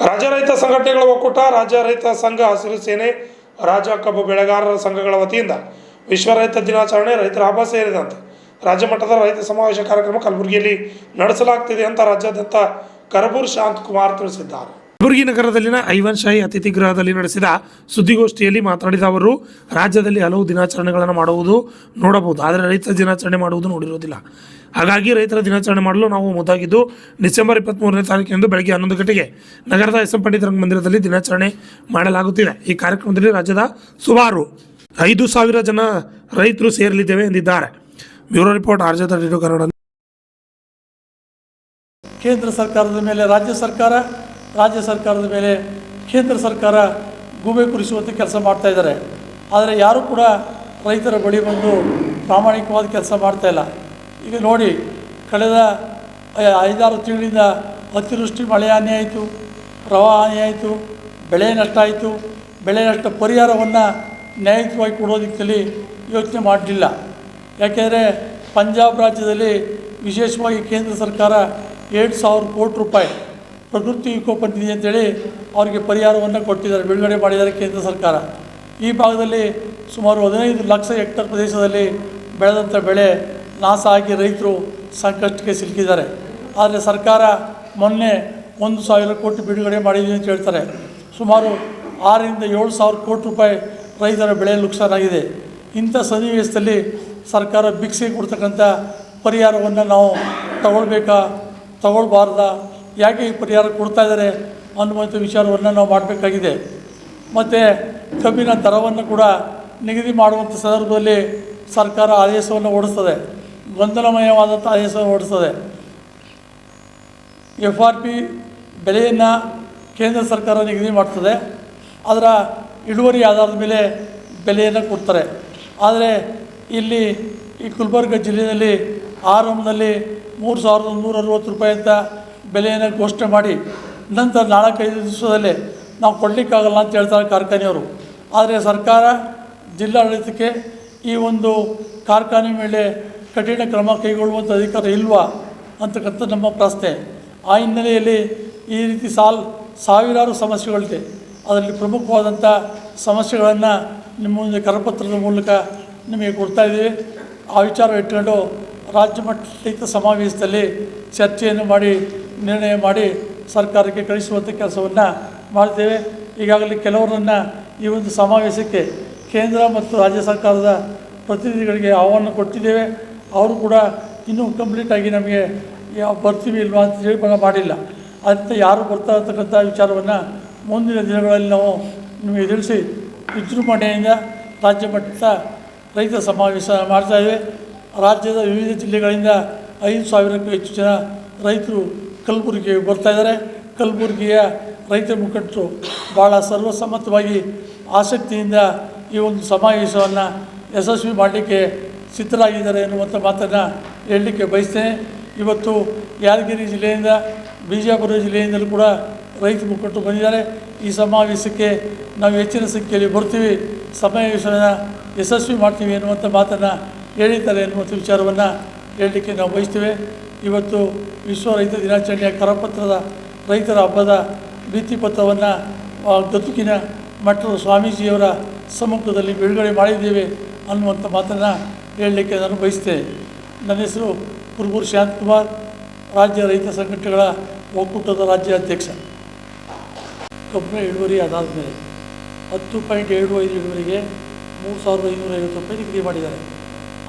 ರಾಜ್ಯ ರೈತ ಸಂಘಟನೆಗಳ ಒಕ್ಕೂಟ, ರಾಜ್ಯ ರೈತ ಸಂಘ, ಹಸಿರು ಸೇನೆ, ರಾಜ್ಯ ಕಬ್ಬು ಬೆಳೆಗಾರರ ಸಂಘಗಳ ವತಿಯಿಂದ ವಿಶ್ವ ರೈತ ದಿನಾಚರಣೆ, ರೈತರ ಹಬ್ಬ ಸೇರಿದಂತೆ ರಾಜ್ಯ ಮಟ್ಟದ ರೈತ ಸಮಾವೇಶ ಕಾರ್ಯಕ್ರಮ ಕಲಬುರಗಿಯಲ್ಲಿ ನಡೆಸಲಾಗುತ್ತಿದೆ ಅಂತ ರಾಜ್ಯಾದ್ಯಂತ ಕರಬೂರ್ ಶಾಂತಕುಮಾರ್ ತಿಳಿಸಿದ್ದಾರೆ. ಕಲಬುರಗಿ ನಗರದಲ್ಲಿನ ಐವನ್ ಶಾಹಿ ಅತಿಥಿ ಗೃಹದಲ್ಲಿ ನಡೆಸಿದ ಸುದ್ದಿಗೋಷ್ಠಿಯಲ್ಲಿ ಮಾತನಾಡಿದ ಅವರು, ರಾಜ್ಯದಲ್ಲಿ ಹಲವು ದಿನಾಚರಣೆಗಳನ್ನು ಮಾಡುವುದು ನೋಡಬಹುದು, ಆದರೆ ರೈತ ದಿನಾಚರಣೆ ಮಾಡುವುದು ನೋಡಿರುವುದಿಲ್ಲ. ಹಾಗಾಗಿ ರೈತರ ದಿನಾಚರಣೆ ಮಾಡಲು ನಾವು ಮುಂದಾಗಿದ್ದು, ಡಿಸೆಂಬರ್ 23ನೇ ತಾರೀಕಿನಂದು ಬೆಳಗ್ಗೆ 11 ಗಂಟೆಗೆ ನಗರದ ಎಸ್ ಎಂ ಪಂಡಿತ್ ರಂಗಮಂದಿರದಲ್ಲಿ ದಿನಾಚರಣೆ ಮಾಡಲಾಗುತ್ತಿದೆ. ಈ ಕಾರ್ಯಕ್ರಮದಲ್ಲಿ ರಾಜ್ಯದ ಸುಮಾರು 5,000 ಜನ ರೈತರು ಸೇರಲಿದ್ದೇವೆ ಎಂದಿದ್ದಾರೆ. Bureau report, RJ Kannada. ಕೇಂದ್ರ ಸರ್ಕಾರದ ಮೇಲೆ ರಾಜ್ಯ ಸರ್ಕಾರದ ಮೇಲೆ ಕೇಂದ್ರ ಸರ್ಕಾರ ಗೂಬೆ ಕುರಿಸುವಂತೆ ಕೆಲಸ ಮಾಡ್ತಾ ಇದ್ದಾರೆ. ಆದರೆ ಯಾರೂ ಕೂಡ ರೈತರ ಬಳಿ ಬಂದು ಪ್ರಾಮಾಣಿಕವಾದ ಕೆಲಸ ಮಾಡ್ತಾಯಿಲ್ಲ. ಈಗ ನೋಡಿ, ಕಳೆದ 5-6 ತಿಂಗಳಿಂದ ಅತಿವೃಷ್ಟಿ ಮಳೆ ಹಾನಿ ಆಯಿತು, ಪ್ರವಾಹ ಹಾನಿ ಆಯಿತು, ಬೆಳೆ ನಷ್ಟ ಆಯಿತು. ಬೆಳೆ ನಷ್ಟ ಪರಿಹಾರವನ್ನು ನ್ಯಾಯಯುತವಾಗಿ ಕೊಡೋದಕ್ಕೆ ಯೋಚನೆ ಮಾಡಲಿಲ್ಲ. ಯಾಕೆಂದರೆ ಪಂಜಾಬ್ ರಾಜ್ಯದಲ್ಲಿ ವಿಶೇಷವಾಗಿ ಕೇಂದ್ರ ಸರ್ಕಾರ 2,000 ಕೋಟಿ ರೂಪಾಯಿ ಪ್ರಕೃತಿ ವಿಕೋಪ ನಿಧಿ ಅಂತೇಳಿ ಅವರಿಗೆ ಪರಿಹಾರವನ್ನು ಕೊಟ್ಟಿದ್ದಾರೆ, ಬಿಡುಗಡೆ ಮಾಡಿದ್ದಾರೆ ಕೇಂದ್ರ ಸರ್ಕಾರ. ಈ ಭಾಗದಲ್ಲಿ ಸುಮಾರು 15 ಲಕ್ಷ ಹೆಕ್ಟರ್ ಪ್ರದೇಶದಲ್ಲಿ ಬೆಳೆದಂಥ ಬೆಳೆ ನಾಶ ಆಗಿ ರೈತರು ಸಂಕಷ್ಟಕ್ಕೆ ಸಿಲುಕಿದ್ದಾರೆ. ಆದರೆ ಸರ್ಕಾರ ಮೊನ್ನೆ 1,000 ಕೋಟಿ ಬಿಡುಗಡೆ ಮಾಡಿದ್ದೀವಿ ಅಂತ ಹೇಳ್ತಾರೆ. ಸುಮಾರು 6,000 ರಿಂದ 7,000 ಕೋಟಿ ರೂಪಾಯಿ ರೈತರ ಬೆಳೆ ನುಕ್ಸಾನಾಗಿದೆ. ಇಂಥ ಸನ್ನಿವೇಶದಲ್ಲಿ ಸರ್ಕಾರ ಭಿಕ್ಷೆ ಕೊಡ್ತಕ್ಕಂಥ ಪರಿಹಾರವನ್ನು ನಾವು ತಗೊಳ್ಬಾರ್ದಾ, ಯಾಕೆ ಈ ಪರಿಹಾರ ಕೊಡ್ತಾ ಇದ್ದಾರೆ ಅನ್ನುವಂಥ ವಿಚಾರವನ್ನು ನಾವು ಮಾಡಬೇಕಾಗಿದೆ. ಮತ್ತು ಕಬ್ಬಿನ ದರವನ್ನು ಕೂಡ ನಿಗದಿ ಮಾಡುವಂಥ ಸಂದರ್ಭದಲ್ಲಿ ಸರ್ಕಾರ ಆದೇಶವನ್ನು ಹೊರಡಿಸ್ತದೆ, ಗೊಂದಲಮಯವಾದಂಥ ಆದೇಶವನ್ನು ಹೊರಡಿಸ್ತದೆ. FRP ಬೆಲೆಯನ್ನು ಕೇಂದ್ರ ಸರ್ಕಾರ ನಿಗದಿ ಮಾಡ್ತದೆ, ಅದರ ಇಳುವರಿ ಆಧಾರದ ಮೇಲೆ ಬೆಲೆಯನ್ನು ಕೊಡ್ತಾರೆ. ಆದರೆ ಇಲ್ಲಿ ಈ ಗುಲ್ಬರ್ಗ ಜಿಲ್ಲೆಯಲ್ಲಿ ಆರಂಭದಲ್ಲಿ 3,160 ರೂಪಾಯಿ ಅಂತ ಬೆಲೆಯನ್ನು ಘೋಷಣೆ ಮಾಡಿ ನಂತರ 4-5 ದಿವಸದಲ್ಲೇ ನಾವು ಕೊಡಲಿಕ್ಕಾಗಲ್ಲ ಅಂತ ಹೇಳ್ತಾರೆ ಕಾರ್ಖಾನೆಯವರು. ಆದರೆ ಸರ್ಕಾರ ಜಿಲ್ಲಾಡಳಿತಕ್ಕೆ ಈ ಒಂದು ಕಾರ್ಖಾನೆ ಮೇಲೆ ಕಠಿಣ ಕ್ರಮ ಕೈಗೊಳ್ಳುವಂಥ ಅಧಿಕಾರ ಇಲ್ವಾ ಅಂತಕ್ಕಂಥ ನಮ್ಮ ಪ್ರಶ್ನೆ. ಆ ಹಿನ್ನೆಲೆಯಲ್ಲಿ ಈ ರೀತಿ ಸಾವಿರಾರು ಸಮಸ್ಯೆಗಳಿದೆ. ಅದರಲ್ಲಿ ಪ್ರಮುಖವಾದಂಥ ಸಮಸ್ಯೆಗಳನ್ನು ನಿಮ್ಮ ಮುಂದೆ ಕರಪತ್ರದ ಮೂಲಕ ನಿಮಗೆ ಕೊಡ್ತಾಯಿದ್ದೀವಿ. ಆ ವಿಚಾರ ಇಟ್ಕೊಂಡು ರಾಜ್ಯ ಮಟ್ಟದ ಸಮಾವೇಶದಲ್ಲಿ ಚರ್ಚೆಯನ್ನು ಮಾಡಿ ನಿರ್ಣಯ ಮಾಡಿ ಸರ್ಕಾರಕ್ಕೆ ಕಳಿಸುವಂಥ ಕೆಲಸವನ್ನು ಮಾಡ್ತೇವೆ. ಈಗಾಗಲೇ ಕೆಲವರನ್ನು ಈ ಒಂದು ಸಮಾವೇಶಕ್ಕೆ ಕೇಂದ್ರ ಮತ್ತು ರಾಜ್ಯ ಸರ್ಕಾರದ ಪ್ರತಿನಿಧಿಗಳಿಗೆ ಆಹ್ವಾನ ಕೊಟ್ಟಿದ್ದೇವೆ. ಅವರು ಕೂಡ ಇನ್ನೂ ಕಂಪ್ಲೀಟಾಗಿ ನಮಗೆ ಬರ್ತೀವಿ ಇಲ್ವಾ ಅಂತ ಹೇಳಿ ಮಾಡಿಲ್ಲ. ಅದರಿಂದ ಯಾರು ಬರ್ತಾ ಇರ್ತಕ್ಕಂಥ ವಿಚಾರವನ್ನು ಮುಂದಿನ ದಿನಗಳಲ್ಲಿ ನಾವು ನಿಮಗೆ ತಿಳಿಸಿ ವಿಜೃಂಭಣೆಯಿಂದ ರಾಜ್ಯ ಮಟ್ಟದ ರೈತ ಸಮಾವೇಶ ಮಾಡ್ತಾಯಿದ್ದೇವೆ. ರಾಜ್ಯದ ವಿವಿಧ ಜಿಲ್ಲೆಗಳಿಂದ 5,000ಕ್ಕೂ ಹೆಚ್ಚು ಜನ ರೈತರು ಕಲಬುರಗಿಗೆ ಬರ್ತಾಯಿದ್ದಾರೆ. ಕಲಬುರಗಿಯ ರೈತ ಮುಖಂಡರು ಭಾಳ ಸರ್ವಸಮ್ಮತವಾಗಿ ಆಸಕ್ತಿಯಿಂದ ಈ ಒಂದು ಸಮಾವೇಶವನ್ನು ಯಶಸ್ವಿ ಮಾಡಲಿಕ್ಕೆ ಸಿದ್ಧರಾಗಿದ್ದಾರೆ ಎನ್ನುವಂಥ ಮಾತನ್ನು ಹೇಳಲಿಕ್ಕೆ ಬಯಸ್ತೇನೆ. ಇವತ್ತು ಯಾದಗಿರಿ ಜಿಲ್ಲೆಯಿಂದ, ಬಿಜಾಪುರ ಜಿಲ್ಲೆಯಿಂದಲೂ ಕೂಡ ರೈತ ಮುಖಂಡರು ಬಂದಿದ್ದಾರೆ. ಈ ಸಮಾವೇಶಕ್ಕೆ ನಾವು ಹೆಚ್ಚಿನ ಸಂಖ್ಯೆಯಲ್ಲಿ ಬರ್ತೀವಿ, ಸಮಾವೇಶವನ್ನು ಯಶಸ್ವಿ ಮಾಡ್ತೀವಿ ಎನ್ನುವಂಥ ಮಾತನ್ನು ಹೇಳಿದ್ದಾರೆ ಎನ್ನುವಂಥ ವಿಚಾರವನ್ನು ಹೇಳಲಿಕ್ಕೆ ನಾವು ಬಯಸ್ತೇವೆ. ಇವತ್ತು ವಿಶ್ವ ರೈತ ದಿನಾಚರಣೆಯ ಕರಪತ್ರದ ರೈತರ ಹಬ್ಬದ ಭಿತ್ತಿಪತ್ರವನ್ನು ಗದುಗಿನ ಮಠದ ಸ್ವಾಮೀಜಿಯವರ ಸಮ್ಮುಖದಲ್ಲಿ ಬಿಡುಗಡೆ ಮಾಡಿದ್ದೇವೆ ಅನ್ನುವಂಥ ಮಾತನ್ನು ಹೇಳಲಿಕ್ಕೆ ನಾನು ಬಯಸ್ತೇನೆ. ನನ್ನ ಹೆಸರು ಕರಬೂರ್ ಶಾಂತಕುಮಾರ್, ರಾಜ್ಯ ರೈತ ಸಂಘಟನೆಗಳ ಒಕ್ಕೂಟದ ರಾಜ್ಯ ಅಧ್ಯಕ್ಷ. ಕಬ್ಬಿನ ಇಳುವರಿ ಅದಾದ ಮೇಲೆ 10.75 ಇಳುವರಿಗೆ 3,550 ರೂಪಾಯಿ ನಿಗದಿ ಮಾಡಿದ್ದಾರೆ.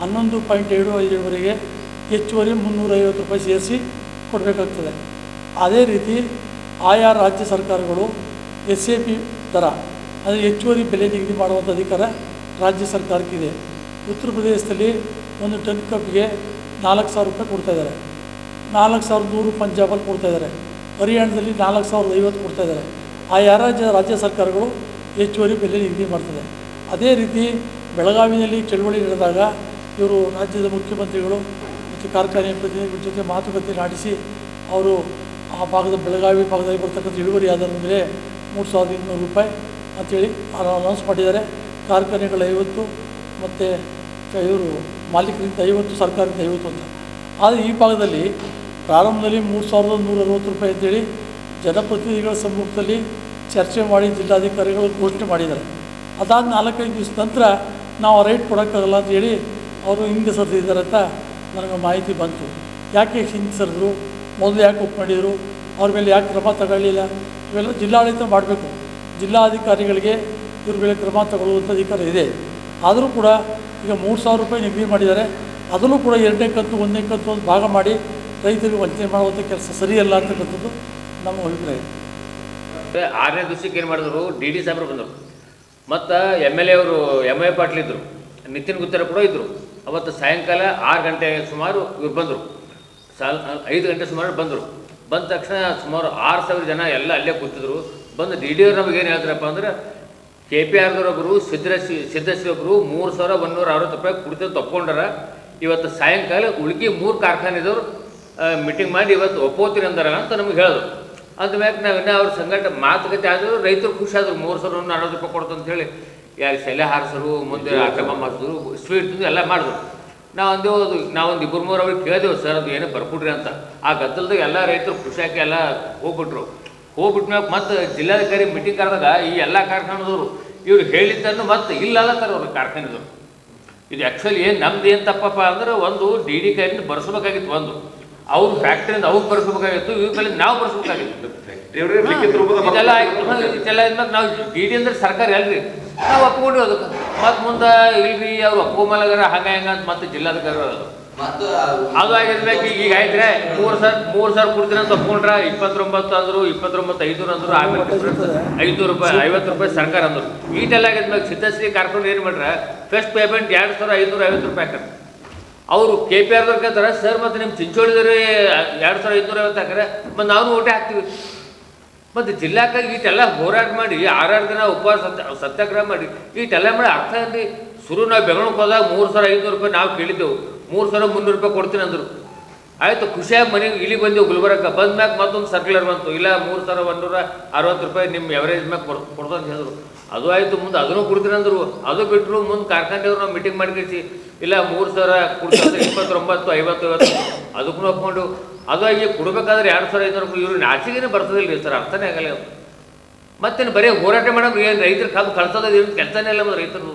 11.75 ಇಳುವರಿಗೆ ಹೆಚ್ಚುವರಿ 350 ರೂಪಾಯಿ ಸೇರಿಸಿ ಕೊಡಬೇಕಾಗ್ತದೆ. ಅದೇ ರೀತಿ ಆಯಾ ರಾಜ್ಯ ಸರ್ಕಾರಗಳು SAP ದರ, ಅಂದರೆ ಹೆಚ್ಚುವರಿ ಬೆಲೆ ನಿಗದಿ ಮಾಡುವಂಥ ಅಧಿಕಾರ ರಾಜ್ಯ ಸರ್ಕಾರಕ್ಕಿದೆ. ಉತ್ತರ ಪ್ರದೇಶದಲ್ಲಿ 1 ಟನ್ ಕಬ್ಬಿಗೆ 4,000 ರೂಪಾಯಿ ಕೊಡ್ತಾಯಿದ್ದಾರೆ, 4,100 ಪಂಜಾಬಲ್ಲಿ ಕೊಡ್ತಾಯಿದ್ದಾರೆ, ಹರಿಯಾಣದಲ್ಲಿ 4,050 ಕೊಡ್ತಾಯಿದ್ದಾರೆ. ಆಯಾ ರಾಜ್ಯ ಸರ್ಕಾರಗಳು ಹೆಚ್ಚುವರಿ ಬೆಲೆ ನಿಗದಿ ಮಾಡ್ತದೆ. ಅದೇ ರೀತಿ ಬೆಳಗಾವಿಯಲ್ಲಿ ಚಳುವಳಿ ನಡೆದಾಗ ಇವರು ರಾಜ್ಯದ ಮುಖ್ಯಮಂತ್ರಿಗಳು ಮತ್ತು ಕಾರ್ಖಾನೆ ಪ್ರತಿನಿಧಿಗಳ ಜೊತೆ ಮಾತುಕತೆ ನಡೆಸಿ ಅವರು ಆ ಭಾಗದ ಬೆಳಗಾವಿ ಭಾಗದಲ್ಲಿ ಬರ್ತಕ್ಕಂಥ ಇಳುವರಿ ಆಧಾರದ ಮೇಲೆ 3,200 ರೂಪಾಯಿ ಅಂಥೇಳಿ ಅನೌನ್ಸ್ ಮಾಡಿದ್ದಾರೆ. ಕಾರ್ಖಾನೆಗಳ 50 ಮತ್ತು ಇವರು ಮಾಲೀಕರಿಂದ 50, ಸರ್ಕಾರದಿಂದ 50 ಅಂತ. ಆದರೆ ಈ ಭಾಗದಲ್ಲಿ ಪ್ರಾರಂಭದಲ್ಲಿ 3,160 ರೂಪಾಯಿ ಅಂತೇಳಿ ಜನಪ್ರತಿನಿಧಿಗಳ ಸಮ್ಮುಖದಲ್ಲಿ ಚರ್ಚೆ ಮಾಡಿ ಜಿಲ್ಲಾಧಿಕಾರಿಗಳು ಘೋಷಣೆ ಮಾಡಿದ್ದಾರೆ. ಅದಾದ 4-5 ದಿವಸ ನಂತರ ನಾವು ರೈಟ್ ಕೊಡೋಕ್ಕಾಗಲ್ಲ ಅಂತೇಳಿ ಅವರು ಹಿಂದೆ ಸರಿದಿದ್ದಾರೆ ಅಂತ ನನಗೆ ಮಾಹಿತಿ ಬಂತು. ಯಾಕೆ ಹಿಂದೆ ಸರಿದ್ರು, ಮೊದಲು ಯಾಕೆ ಒಪ್ಕೊಂಡಿದ್ರು, ಅವ್ರ ಮೇಲೆ ಯಾಕೆ ಕ್ರಮ ತಗೊಳ್ಳಿಲ್ಲ, ಇವೆಲ್ಲ ಜಿಲ್ಲಾಡಳಿತ ಮಾಡಬೇಕು. ಜಿಲ್ಲಾಧಿಕಾರಿಗಳಿಗೆ ಇವ್ರ ಮೇಲೆ ಕ್ರಮ ತಗೊಳ್ಳುವಂಥ ಅಧಿಕಾರ ಇದೆ. ಆದರೂ ಕೂಡ ಈಗ 3,000 ರೂಪಾಯಿ ನಿಗದಿ ಮಾಡಿದ್ದಾರೆ. ಅದನ್ನು ಕೂಡ 2ನೇ ಕಂತು 1ನೇ ಕಂತು ಒಂದು ಭಾಗ ಮಾಡಿ ರೈತರಿಗೆ ವಂಚನೆ ಮಾಡುವಂಥ ಕೆಲಸ ಸರಿಯಲ್ಲ ಅಂತಕ್ಕಂಥದ್ದು ನಮ್ಮ ಅಭಿಪ್ರಾಯ. 6ನೇ ದಿವಸಕ್ಕೆ ಏನು ಮಾಡಿದ್ರು, ಡಿ ಡಿ ಸಾಹೇಬರು ಬಂದರು, ಮತ್ತು MLA ಅವರು MI ಪಾಟೀಲ್ ಇದ್ದರು, ನಿತಿನ್ ಗುತ್ತೇರ ಕೂಡ ಇದ್ದರು. ಅವತ್ತು ಸಾಯಂಕಾಲ 6 ಗಂಟೆ ಸುಮಾರು ಇವ್ರು ಬಂದರು, 5 ಗಂಟೆ ಸುಮಾರು ಬಂದರು. ಬಂದ ತಕ್ಷಣ ಸುಮಾರು 6,000 ಜನ ಎಲ್ಲ ಅಲ್ಲೇ ಕೂತಿದ್ರು. ಬಂದು ಡಿ ಡಿ ಅವ್ರು ನಮಗೇನು ಹೇಳ್ತಾರಪ್ಪ ಅಂದ್ರೆ, KPRದವರೊಬ್ಬರು ಸಿದ್ಧಶ್ರೀ ಒಬ್ಬರು 3,160 ರೂಪಾಯಿ ಕುಡಿತ ತಪ್ಕೊಂಡಾರ. ಇವತ್ತು ಸಾಯಂಕಾಲ ಉಳ್ಕಿ 3 ಕಾರ್ಖಾನೆದವ್ರು ಮೀಟಿಂಗ್ ಮಾಡಿ ಇವತ್ತು ಒಪ್ಪೋತೀನಿ ಅಂದಾರ ಅಂತ ನಮ್ಗೆ ಹೇಳಿದ್ರು. ಅಂದಮ್ಯಾಗ ನಾವು ಇನ್ನೂ ಅವ್ರ ಸಂಘಟ ಮಾತುಕತೆ ಆದರೂ ರೈತರು ಖುಷಿ ಆದರು. 3,160 ರೂಪಾಯಿ ಕೊಡ್ತು ಅಂತೇಳಿ ಯಾರು ಸೆಲೆ ಹಾರಿಸರು, ಮುಂದೆ ಆಟಮ ಮಾಡಿಸಿದ್ರು, ಸ್ವೀಟ್ ತಿಂದು ಎಲ್ಲ ಮಾಡಿದ್ರು. ನಾವೊಂದು 2-3 ಅವ್ರಿಗೆ ಕೇಳಿದೆವು, ಸರ್ ಅದು ಏನೋ ಬರ್ಕೊಡ್ರಿ ಅಂತ. ಆ ಗದ್ದಲದಾಗ ಎಲ್ಲ ರೈತರು ಖುಷಿಯಾಗಿ ಎಲ್ಲ ಹೋಗ್ಬಿಟ್ರು. ಹೋಗ್ಬಿಟ್ಮ್ಯಾಗ ಮತ್ತು ಜಿಲ್ಲಾಧಿಕಾರಿ ಮೀಟಿಂಗ್ ಕರೆದಾಗ ಈ ಎಲ್ಲ ಕಾರ್ಖಾನೆದವರು ಇವ್ರು ಹೇಳಿದ್ದನ್ನು ಮತ್ತೆ ಇಲ್ಲಲ್ಲತ್ತಾರ ಅವ್ರ ಕಾರ್ಖಾನೆದವರು. ಇದು ಆ್ಯಕ್ಚುಲಿ ಏನು ನಮ್ದು ಏನು ತಪ್ಪಪ್ಪ ಅಂದ್ರೆ, ಒಂದು ಡಿ ಡಿ ಕೈಯಿಂದ ಬರ್ಸ್ಬೇಕಾಗಿತ್ತು, ಒಂದು ಅವ್ರ ಫ್ಯಾಕ್ಟ್ರಿಯಿಂದ ಅವ್ರು ಬರ್ಸ್ಬೇಕಾಗಿತ್ತು, ಇವ್ರ ಕೈಲಿ ನಾವು ಬರ್ಸ್ಬೇಕಾಗಿತ್ತು. ಇದೆಲ್ಲ ಇದೆಲ್ಲ ಇದ್ಮೇಲೆ ನಾವು ಡಿ ಡಿ ಅಂದ್ರೆ ಸರ್ಕಾರ ಅಲ್ರಿ, ನಾವು ಒಪ್ಕೊಂಡ್ರಿ ಅದಕ್ಕೆ. ಮತ್ತು ಮುಂದೆ ಇಲ್ರಿ ಅವ್ರು ಒಪ್ಕೊಂಬಲ್ಲಾರ ಹಂಗೆ ಹೆಂಗೆ ಅಂತ ಮತ್ತೆ ಜಿಲ್ಲಾಧಿಕಾರಿ ಅದು ಆಗಿದ್ಬೇಕು. ಈಗ ಆಯ್ತ್ರೆ 3,000 ಕೊಡ್ತೀನಿ ಅಂತ ಒಪ್ಕೊಂಡ್ರ 29 ಅಂದರು, 29,500 ಅಂದರು, ಆಮೇಲೆ 50 ರೂಪಾಯಿ ಸರ್ಕಾರ ಅಂದರು. ಈಟೆಲ್ಲ ಆಗಿದ್ಮೇಲೆ ಸಿದ್ಧಶ್ರೀ ಕಾರ್ಕೊಂಡು ಏನು ಮಾಡ್ರೆ, ಫಸ್ಟ್ ಪೇಮೆಂಟ್ 2,550 ರೂಪಾಯಿ ಹಾಕ್ತಾರೆ. ಅವರು KPRದವ್ರು ಕೇಳ್ತಾರೆ, ಸರ್ ಮತ್ತು ನಿಮ್ಮ ಚಿಂಚೋಳಿದವ್ರಿ 2,550 ಹಾಕ್ರೆ, ಮತ್ತು ನಾವು ಓಟೆ ಹಾಕ್ತೀವಿ. ಮತ್ತು ಜಿಲ್ಲಾಕ್ಕಾಗಿ ಈಟೆಲ್ಲ ಹೋರಾಟ ಮಾಡಿ 6 ದಿನ ಉಪವಾಸ ಸತ್ಯಾಗ್ರಹ ಮಾಡಿ ಈಟೆಲ್ಲ ಮಾಡಿ ಅರ್ಥ ಏನ್ರಿ? ಶುರು ನಾವು ಬೆಂಗಳೂರಿಗೆ ಹೋದಾಗ 3,500 ರೂಪಾಯಿ ನಾವು ಕೇಳಿದ್ದೆವು, 3,300 ರೂಪಾಯಿ ಕೊಡ್ತೀನಿ ಅಂದರು. ಆಯಿತು, ಖುಷಿಯಾಗಿ ಮನೆಗೆ ಇಲ್ಲಿಗೆ ಬಂದೆವು ಗುಲ್ಬರ್ಗಕ್ಕೆ. ಬಂದ ಮ್ಯಾಗ ಮತ್ತೊಂದು ಸರ್ಕ್ಯುಲರ್ ಬಂತು, ಇಲ್ಲ 3,160 ರೂಪಾಯಿ ನಿಮ್ಮ ಎವರೇಜ್ ಮ್ಯಾಗ ಕೊಡ್ದು ಅಂತ ಹೇಳಿದ್ರು. ಅದು ಆಯಿತು, ಮುಂದೆ ಅದನ್ನು ಕೊಡ್ತೀನಿ ಅಂದರು. ಅದು ಬಿಟ್ಟರು ಮುಂದೆ ಕಾರ್ಖಾನೆಯವ್ರು ನಾವು ಮೀಟಿಂಗ್ ಮಾಡ್ಕೇಸಿ ಇಲ್ಲ 3,000 ಕೊಡ್ತಾರೆ, 29, 50 ಅದಕ್ಕೂ ಒಪ್ಕೊಂಡು ಅದು ಆಗಿ ಕೊಡ್ಬೇಕಾದ್ರೆ 2,500 ರೂಪಾಯಿ. ಇವ್ರು ನಾಚಿಗೆನೇ ಬರ್ತದಿಲ್ಲ ರೀ ಸರ್, ಅರ್ಥನೇ ಆಗಲ್ಲ. ಮತ್ತೇನು ಬರೀ ಹೋರಾಟ ಮಾಡೋದು ಏನು ರೈತರು ಕಾದು ಕಳ್ಸೋದು ಏನು ಕೆಲಸನೇ ಇಲ್ಲ ರೈತರು.